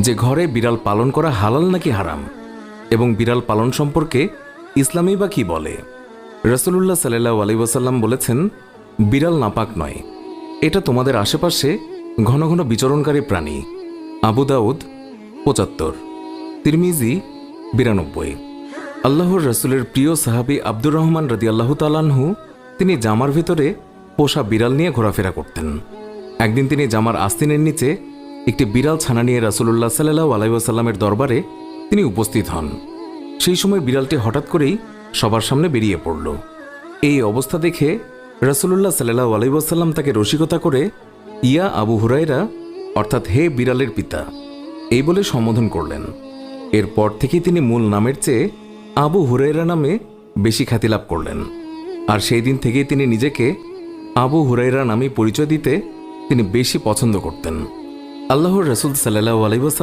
যে ঘরে বিড়াল পালন করা হালাল নাকি হারাম, এবং বিড়াল পালন সম্পর্কে ইসলামই বা কি বলে। রাসূলুল্লাহ সাল্লাল্লাহু আলাইহি ওয়াসাল্লাম বলেছেন, বিড়াল নাপাক নয়, এটা তোমাদের আশেপাশে ঘন ঘন বিচরণকারী প্রাণী। আবু দাউদ ৭৫, তিরমিজি ৯২। আল্লাহর রাসূলের প্রিয় সাহাবী আব্দুর রহমান রাদিয়াল্লাহু তাআলা আনহু তিনি জামার ভিতরে পোষা বিড়াল নিয়ে ঘোরাফেরা করতেন। একদিন তিনি জামার আস্তিনের নিচে একটি বিড়াল ছানা নিয়ে রাসূলুল্লাহ সাল্লাল্লাহু আলাইহি ওয়াসাল্লামের দরবারে তিনি উপস্থিত হন। সেই সময় বিড়ালটি হঠাৎ করেই সবার সামনে বেরিয়ে পড়ল। এই অবস্থা দেখে রাসূলুল্লাহ সাল্লাল্লাহু আলাইহি ওয়াসাল্লাম তাকে রসিকতা করে ইয়া আবু হুরায়রা, অর্থাৎ হে বিড়ালের পিতা, এই বলে সম্বোধন করলেন। এরপর থেকেই তিনি মূল নামের চেয়ে আবু হুরায়রা নামে বেশি খ্যাতি লাভ করলেন। আর সেই দিন থেকেই তিনি নিজেকে আবু হুরায়রা নামে পরিচয় দিতে তিনি বেশি পছন্দ করতেন। আল্লাহর রাসূল সাল্লাল্লাহু আলাইহি ওয়াসাল্লাম